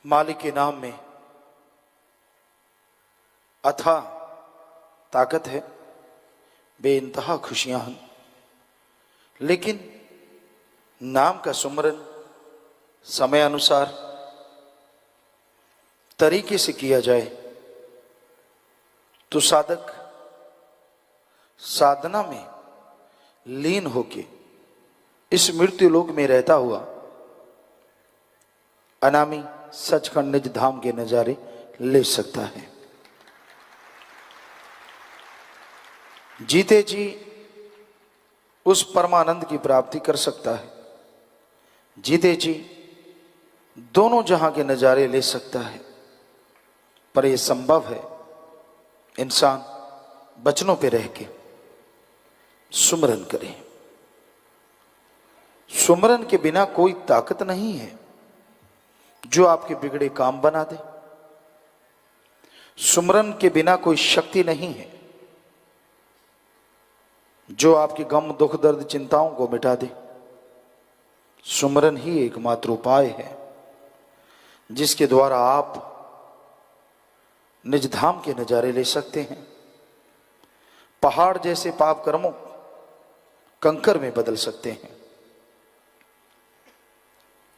मालिक के नाम में अथाह ताकत है, बेइंतहा खुशियां हैं। लेकिन नाम का सुमरन समय अनुसार तरीके से किया जाए तो साधक साधना में लीन होके इस मृत्यु लोक में रहता हुआ अनामी सचखंड निज धाम के नजारे ले सकता है। जीते जी उस परमानंद की प्राप्ति कर सकता है। जीते जी दोनों जहां के नजारे ले सकता है। पर यह संभव है इंसान वचनों पे रह के सुमरन करे। सुमरन के बिना कोई ताकत नहीं है जो आपके बिगड़े काम बना दे। सुमरन के बिना कोई शक्ति नहीं है जो आपके गम दुख दर्द चिंताओं को मिटा दे। सुमरन ही एकमात्र उपाय है जिसके द्वारा आप निज धाम के नजारे ले सकते हैं। पहाड़ जैसे पाप कर्मों कंकर में बदल सकते हैं।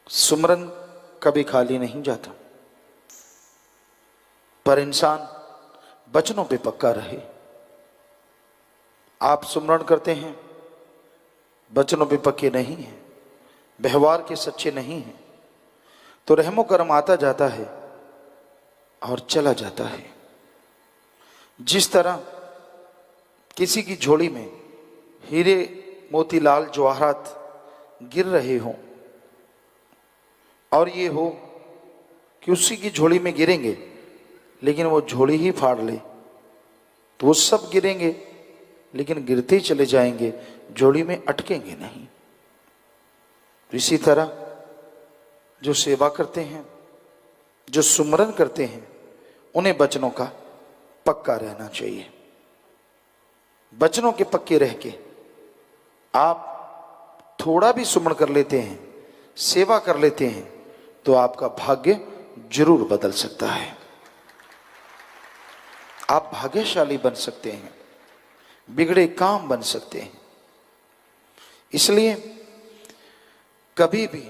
सुमरन कभी खाली नहीं जाता, पर इंसान वचनों पे पक्का रहे। आप सुमरन करते हैं, वचनों पे पक्के नहीं हैं, व्यवहार के सच्चे नहीं हैं, तो रहमो करम आता जाता है और चला जाता है। जिस तरह किसी की झोली में हीरे मोतीलाल जवाहरात गिर रहे हों और ये हो कि उसी की झोली में गिरेंगे लेकिन वो झोली ही फाड़ ले, तो वो सब गिरेंगे लेकिन गिरते ही चले जाएंगे, झोली में अटकेंगे नहीं। तो इसी तरह जो सेवा करते हैं, जो सुमरन करते हैं, उन्हें वचनों का पक्का रहना चाहिए। वचनों के पक्के रह के आप थोड़ा भी सुमरण कर लेते हैं, सेवा कर लेते हैं, तो आपका भाग्य जरूर बदल सकता है। आप भाग्यशाली बन सकते हैं, बिगड़े काम बन सकते हैं। इसलिए कभी भी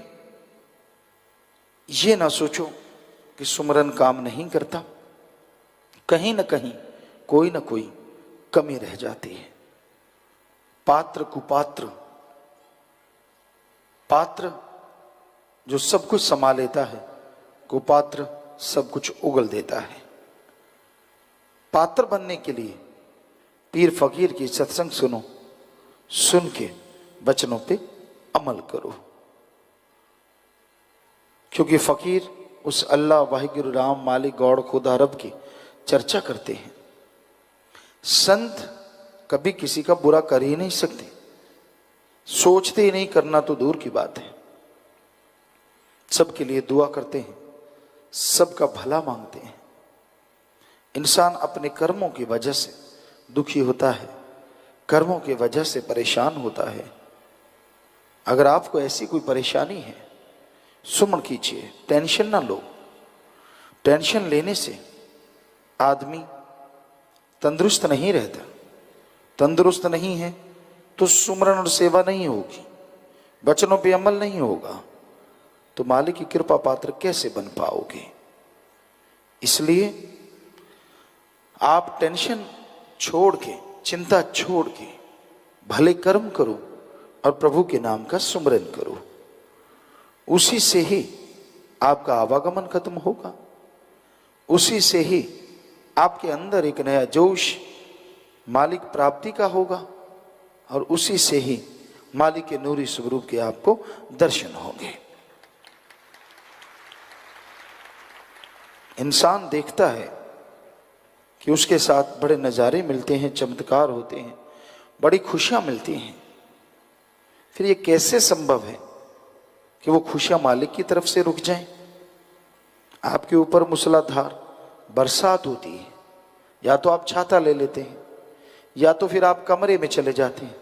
ये ना सोचो कि सुमरन काम नहीं करता। कहीं ना कहीं कोई ना कोई कमी रह जाती है। पात्र कुपात्र, पात्र जो सब कुछ संभाल लेता है, कुपात्र सब कुछ उगल देता है। पात्र बनने के लिए पीर फकीर की सत्संग सुनो, सुन के वचनों पे अमल करो। क्योंकि फकीर उस अल्लाह वाहिगुरु राम मालिक गौड़ खुदा रब की चर्चा करते हैं। संत कभी किसी का बुरा कर ही नहीं सकते, सोचते ही नहीं, करना तो दूर की बात है। सबके लिए दुआ करते हैं, सबका भला मांगते हैं। इंसान अपने कर्मों की वजह से दुखी होता है, कर्मों की वजह से परेशान होता है। अगर आपको ऐसी कोई परेशानी है, सुमन कीजिए, टेंशन ना लो। टेंशन लेने से आदमी तंदुरुस्त नहीं रहता। तंदुरुस्त नहीं है तो सुमरन और सेवा नहीं होगी, वचनों पे अमल नहीं होगा, तो मालिक की कृपा पात्र कैसे बन पाओगे। इसलिए आप टेंशन छोड़ के, चिंता छोड़ के भले कर्म करो और प्रभु के नाम का सुमरन करो। उसी से ही आपका आवागमन खत्म होगा, उसी से ही आपके अंदर एक नया जोश मालिक प्राप्ति का होगा और उसी से ही मालिक के नूरी स्वरूप के आपको दर्शन होंगे। इंसान देखता है कि उसके साथ बड़े नज़ारे मिलते हैं, चमत्कार होते हैं, बड़ी खुशियां मिलती हैं। फिर ये कैसे संभव है कि वो खुशियां मालिक की तरफ से रुक जाएं? आपके ऊपर मूसलाधार बरसात होती है, या तो आप छाता ले लेते हैं, या तो फिर आप कमरे में चले जाते हैं,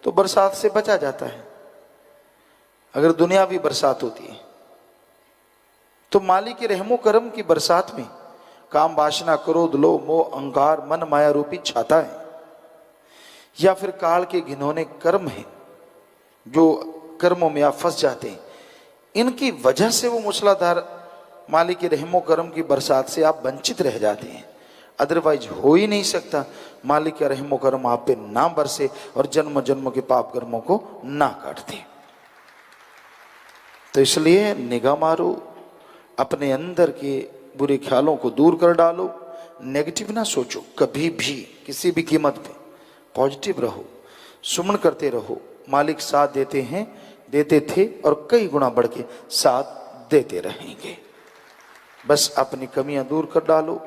तो बरसात से बचा जाता है। अगर दुनियावी बरसात होती है तो मालिक के रहमो करम की बरसात में काम वासना क्रोध लोभ मोह अहंकार मन माया रूपी छाता है, या फिर काल के घिनौने कर्म है जो कर्मों में आप फंस जाते हैं, इनकी वजह से वो मूसलाधार मालिक के रहमो करम की बरसात से आप वंचित रह जाते हैं। अदरवाइज हो ही नहीं सकता मालिक का रहमो करम आप पे ना बरसे और जन्म जन्म के पाप कर्मों को ना काट दे। तो इसलिए निगाह मारो, अपने अंदर के बुरे ख्यालों को दूर कर डालो, नेगेटिव ना सोचो कभी भी, किसी भी कीमत पे पॉजिटिव रहो, सुमन करते रहो। मालिक साथ देते हैं, देते थे और कई गुना बढ़ के साथ देते रहेंगे। बस अपनी कमियां दूर कर डालो,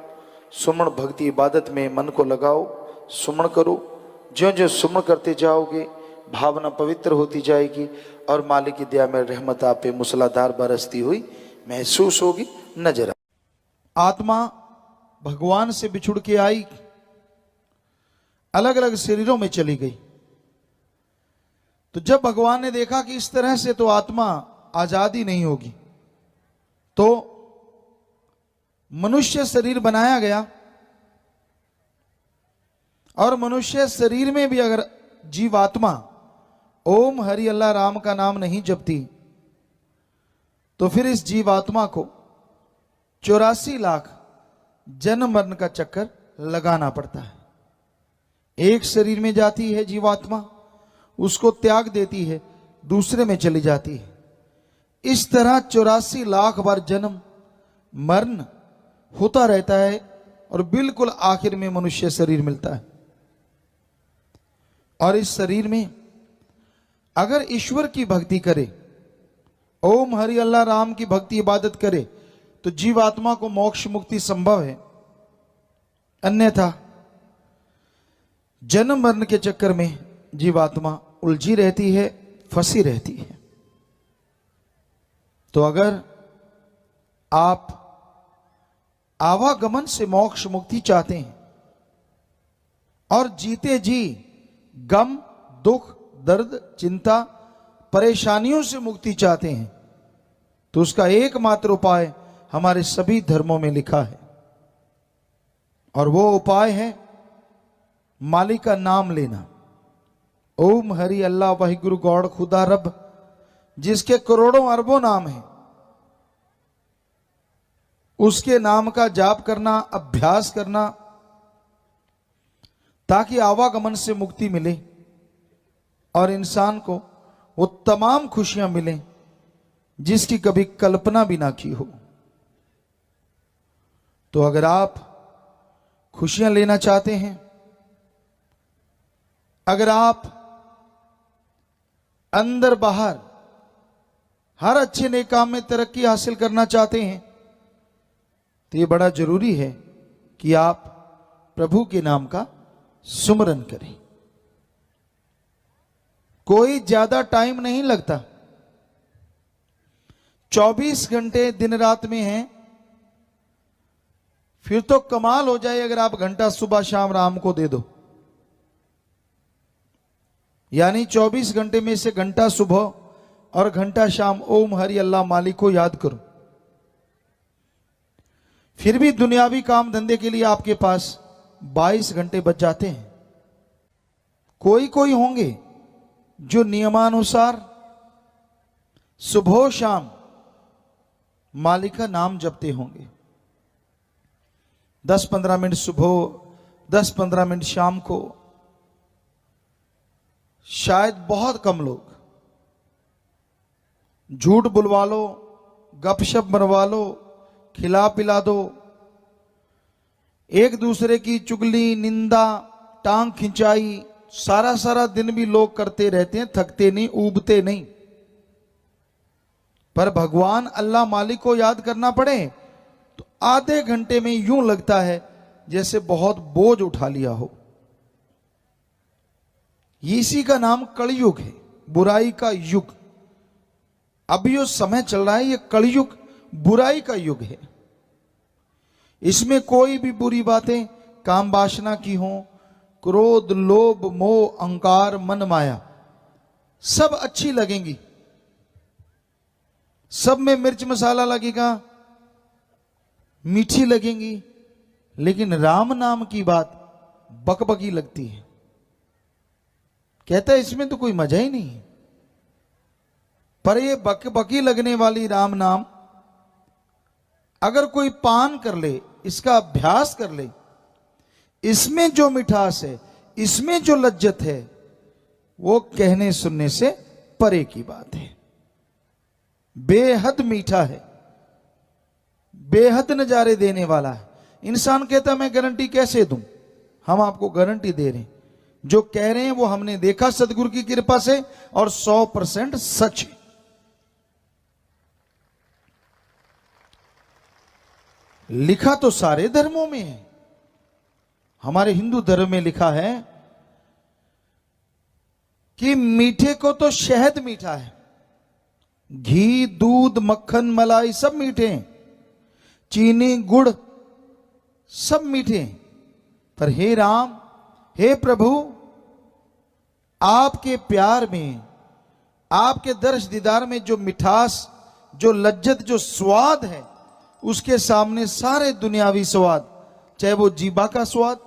सुमन भक्ति इबादत में मन को लगाओ, सुमन करो। ज्यों ज्यों सुमन करते जाओगे भावना पवित्र होती जाएगी और मालिक की दया में रहमत आप पे मूसलाधार बरसती हुई महसूस होगी, नजर। आत्मा भगवान से बिछुड़ के आई, अलग अलग शरीरों में चली गई। तो जब भगवान ने देखा कि इस तरह से तो आत्मा आजादी नहीं होगी, तो मनुष्य शरीर बनाया गया। और मनुष्य शरीर में भी अगर जीवात्मा ओम हरि अल्लाह राम का नाम नहीं जपती, तो फिर इस जीवात्मा को 84 लाख जन्म मरण का चक्कर लगाना पड़ता है। एक शरीर में जाती है जीवात्मा, उसको त्याग देती है, दूसरे में चली जाती है। इस तरह 84 लाख बार जन्म मरण होता रहता है और बिल्कुल आखिर में मनुष्य शरीर मिलता है। और इस शरीर में अगर ईश्वर की भक्ति करे, ओम हरि अल्लाह राम की भक्ति इबादत करे, तो जीवात्मा को मोक्ष मुक्ति संभव है। अन्यथा जन्म मरण के चक्कर में जीवात्मा उलझी रहती है, फंसी रहती है। तो अगर आप आवागमन से मोक्ष मुक्ति चाहते हैं और जीते जी गम दुख दर्द चिंता परेशानियों से मुक्ति चाहते हैं, तो उसका एकमात्र उपाय हमारे सभी धर्मों में लिखा है, और वो उपाय है मालिक का नाम लेना। ओम हरि अल्लाह वाहिगुरु गॉड खुदा रब, जिसके करोड़ों अरबों नाम हैं, उसके नाम का जाप करना, अभ्यास करना, ताकि आवागमन से मुक्ति मिले और इंसान को वो तमाम खुशियां मिलें जिसकी कभी कल्पना भी ना की हो। तो अगर आप खुशियां लेना चाहते हैं, अगर आप अंदर बाहर हर अच्छे नेक काम में तरक्की हासिल करना चाहते हैं, तो ये बड़ा जरूरी है कि आप प्रभु के नाम का सुमरन करें। कोई ज्यादा टाइम नहीं लगता, 24 घंटे दिन रात में हैं, फिर तो कमाल हो जाए अगर आप घंटा सुबह शाम राम को दे दो। यानी 24 घंटे में से घंटा सुबह और घंटा शाम ओम हरि अल्लाह मालिक को याद करो। फिर भी दुनियावी काम धंधे के लिए आपके पास 22 घंटे बच जाते हैं। कोई कोई होंगे जो नियमानुसार सुबह शाम मालिक का नाम जपते होंगे। 10-15 मिनट सुबह, 10-15 मिनट शाम को, शायद बहुत कम लोग। झूठ बुलवा लो, गपशप मरवा लो, खिला पिला दो, एक दूसरे की चुगली निंदा टांग खिंचाई सारा सारा दिन भी लोग करते रहते हैं, थकते नहीं, ऊबते नहीं। पर भगवान अल्लाह मालिक को याद करना पड़े तो आधे घंटे में यूं लगता है जैसे बहुत बोझ उठा लिया हो। इसी का नाम कलयुग है, बुराई का युग। अभी जो समय चल रहा है ये कलयुग बुराई का युग है। इसमें कोई भी बुरी बातें काम वासना की हो, क्रोध लोभ मोह अहंकार मन माया सब अच्छी लगेंगी, सब में मिर्च मसाला लगेगा, मीठी लगेंगी, लेकिन राम नाम की बात बकबकी लगती है। कहता है इसमें तो कोई मजा ही नहीं है। पर ये बकबकी लगने वाली राम नाम अगर कोई पान कर ले, इसका अभ्यास कर ले, इसमें जो मिठास है, इसमें जो लज्जत है, वो कहने सुनने से परे की बात है। बेहद मीठा है, बेहद नजारे देने वाला है। इंसान कहता मैं गारंटी कैसे दूं? हम आपको गारंटी दे रहे हैं, जो कह रहे हैं वो हमने देखा सदगुरु की कृपा से, और 100% सच है। लिखा तो सारे धर्मों में है। हमारे हिंदू धर्म में लिखा है कि मीठे को तो शहद मीठा है, घी, दूध, मक्खन, मलाई सब मीठे हैं, चीनी, गुड़ सब मीठे हैं। पर हे राम, हे प्रभु, आपके प्यार में, आपके दर्श दीदार में जो मिठास, जो लज्जत, जो स्वाद है, उसके सामने सारे दुनियावी स्वाद, चाहे वो जीभा का स्वाद,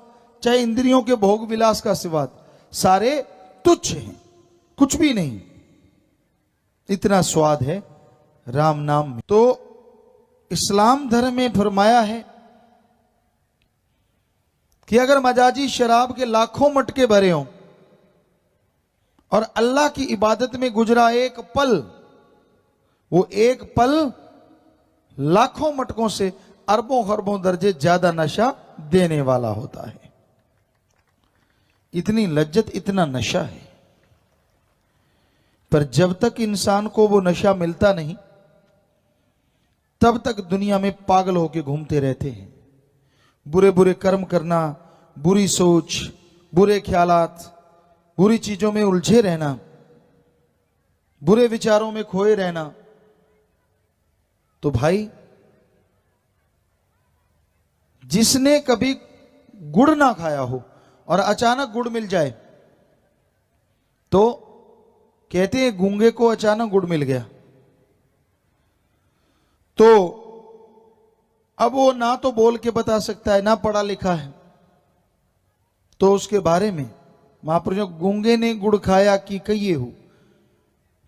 चाहे इंद्रियों के भोग विलास का स्वाद, सारे तुच्छ हैं, कुछ भी नहीं। इतना स्वाद है राम नाम में। तो इस्लाम धर्म में फरमाया है कि अगर मजाजी शराब के लाखों मटके भरे हों और अल्लाह की इबादत में गुजरा एक पल, वो एक पल लाखों मटकों से अरबों खरबों दर्जे ज्यादा नशा देने वाला होता है। इतनी लज्जत, इतना नशा है। पर जब तक इंसान को वो नशा मिलता नहीं, तब तक दुनिया में पागल होकर घूमते रहते हैं। बुरे बुरे कर्म करना, बुरी सोच, बुरे ख्यालात, बुरी चीजों में उलझे रहना, बुरे विचारों में खोए रहना। तो भाई, जिसने कभी गुड़ ना खाया हो और अचानक गुड़ मिल जाए, तो कहते हैं गूंगे को अचानक गुड़ मिल गया, तो अब वो ना तो बोल के बता सकता है, ना पढ़ा लिखा है, तो उसके बारे में महापुरुषों, गूंगे ने गुड़ खाया कि कहिए हो,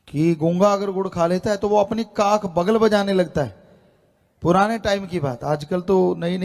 कि गूंगा अगर गुड़ खा लेता है तो वो अपनी काख बगल बजाने लगता है। पुराने टाइम की बात, आजकल तो नई नई